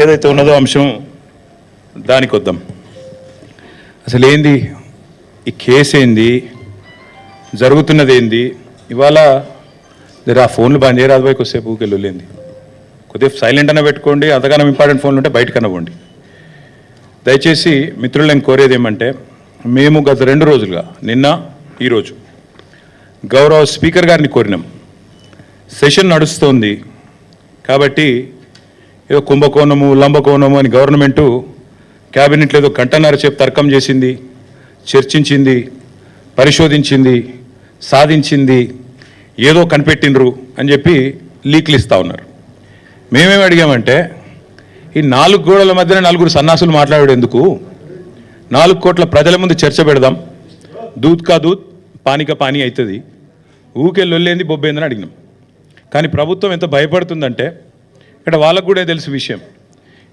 ఏదైతే ఉన్నదో అంశం దానికి వద్దాం. అసలు ఏంది ఈ కేసు, ఏంది జరుగుతున్నది, ఏంది? ఇవాళ ఆ ఫోన్లు బంద్ చేయరాదు పోయి కొద్దిసేపు ఊకెళ్ళింది, కొద్దిగా సైలెంట్ అన్న పెట్టుకోండి. అంతగానో ఇంపార్టెంట్ ఫోన్లు ఉంటే బయటకు అన్నవ్వండి. దయచేసి మిత్రులు, నేను కోరేది ఏమంటే, మేము గత 2 రోజులుగా, నిన్న ఈరోజు గౌరవ స్పీకర్ గారిని కోరినాం. సెషన్ నడుస్తోంది కాబట్టి ఏదో కుంభకోణము లంబకోణము అని గవర్నమెంటు క్యాబినెట్లో ఏదో గంటన్నర సేపు తర్కం చేసింది, చర్చించింది, పరిశోధించింది, సాధించింది, ఏదో కనిపెట్టినరు అని చెప్పి లీక్లు ఇస్తూ ఉన్నారు. మేమేమి అడిగామంటే, ఈ 4 గోడల మధ్యన 4 సన్నాసులు మాట్లాడేందుకు 4 కోట్ల ప్రజల ముందు చర్చ పెడదాం, దూద్ కా దూద్ పానీ కా పానీ అవుతుంది, ఊకెళ్ళొల్లేంది బొబ్బేందని అడిగినాం. కానీ ప్రభుత్వం ఎంత భయపడుతుందంటే, ఇక్కడ వాళ్ళకు కూడా తెలుసు విషయం,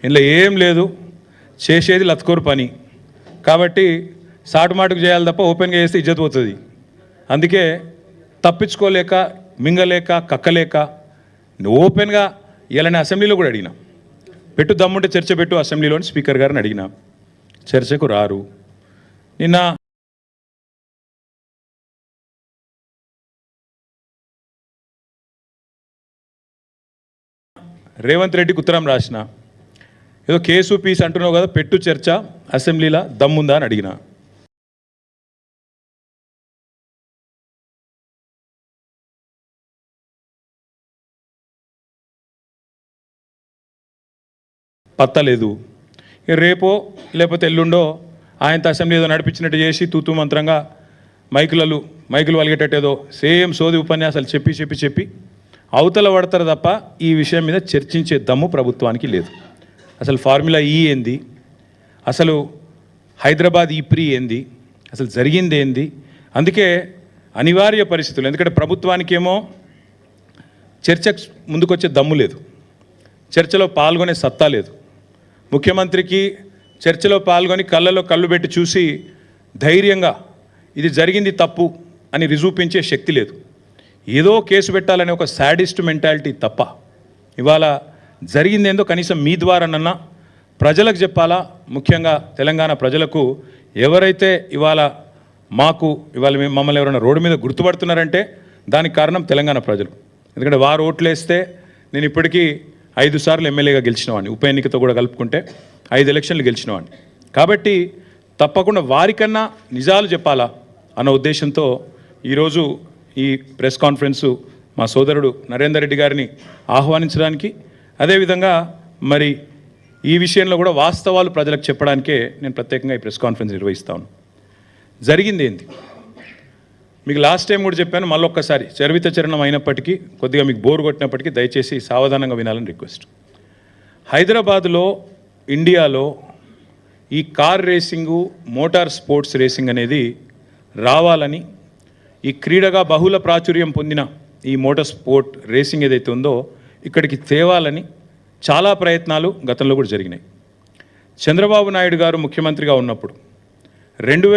ఇందులో ఏం లేదు, చేసేది లత్కోరు పని కాబట్టి సాటుమాటుకు చేయాలి తప్ప ఓపెన్గా చేస్తే ఇజ్జత్ పోతుంది. అందుకే తప్పించుకోలేక, మింగలేక, కక్కలేక ఓపెన్గా ఇలానే అసెంబ్లీలో కూడా అడిగినా, పెట్టు దమ్ముంటే చర్చ పెట్టు అసెంబ్లీలోని స్పీకర్ గారిని అడిగినా, చర్చకు రారు. నిన్న రేవంత్ రెడ్డికి ఉత్తరం రాసిన, ఏదో కేసు పీస్ అంటున్నావు కదా, పెట్టు చర్చ అసెంబ్లీలో, దమ్ముందా అని అడిగిన. పత్తలేదు. రేపో లేకపోతే ఎల్లుండో ఆయనతో అసెంబ్లీ ఏదో నడిపించినట్టు చేసి తూతూ మంత్రంగా మైకులు వలిగేటట్టేదో సేమ్ సోది ఉపన్యాసాలు చెప్పి అవతల పడతారు తప్ప ఈ విషయం మీద చర్చించే దమ్ము ప్రభుత్వానికి లేదు. అసలు ఫార్ములా ఈ ఏంది, అసలు హైదరాబాద్ ఈ ప్రీ ఏంది, అసలు జరిగింది ఏంది? అందుకే అనివార్య పరిస్థితులు, ఎందుకంటే ప్రభుత్వానికేమో చర్చకు ముందుకొచ్చే దమ్ము లేదు, చర్చలో పాల్గొనే సత్తా లేదు. ముఖ్యమంత్రికి చర్చలో పాల్గొని కళ్ళలో కళ్ళు పెట్టి చూసి ధైర్యంగా ఇది జరిగింది తప్పు అని రుజువుపించే శక్తి లేదు. ఏదో కేసు పెట్టాలనే ఒక సాడిస్ట్ మెంటాలిటీ తప్ప ఇవాళ జరిగిందేందో కనీసం మీ ద్వారానన్నా ప్రజలకు చెప్పాలా. ముఖ్యంగా తెలంగాణ ప్రజలకు, ఎవరైతే ఇవాళ మమ్మల్ని ఎవరైనా రోడ్డు మీద గుర్తుపడుతున్నారంటే దానికి కారణం తెలంగాణ ప్రజలు. ఎందుకంటే వారు ఓట్లేస్తే నేను ఇప్పటికీ 5 సార్లు ఎమ్మెల్యేగా గెలిచినవాడిని, ఉప ఎన్నికతో కూడా కలుపుకుంటే 5 ఎలక్షన్లు గెలిచినవాడిని. కాబట్టి తప్పకుండా వారికన్నా నిజాలు చెప్పాలా అన్న ఉద్దేశంతో ఈరోజు ఈ ప్రెస్ కాన్ఫరెన్సు మా సోదరుడు నరేందర్ రెడ్డి గారిని ఆహ్వానించడానికి, అదేవిధంగా మరి ఈ విషయంలో కూడా వాస్తవాలు ప్రజలకు చెప్పడానికే నేను ప్రత్యేకంగా ఈ ప్రెస్ కాన్ఫరెన్స్ నిర్వహిస్తాను. జరిగింది ఏంది మీకు లాస్ట్ టైం కూడా చెప్పాను, మళ్ళొక్కసారి చరిత్రచరణం అయినప్పటికీ కొద్దిగా మీకు బోర్ కొట్టినప్పటికీ దయచేసి సావధానంగా వినాలని రిక్వెస్ట్. హైదరాబాదులో, ఇండియాలో ఈ car racing, motor sports racing అనేది రావాలని, ఈ క్రీడగా బహుళ ప్రాచుర్యం పొందిన ఈ మోటార్ స్పోర్ట్ రేసింగ్ ఏదైతే ఉందో ఇక్కడికి తేవాలని చాలా ప్రయత్నాలు గతంలో కూడా జరిగినాయి. చంద్రబాబు నాయుడు గారు ముఖ్యమంత్రిగా ఉన్నప్పుడు 2000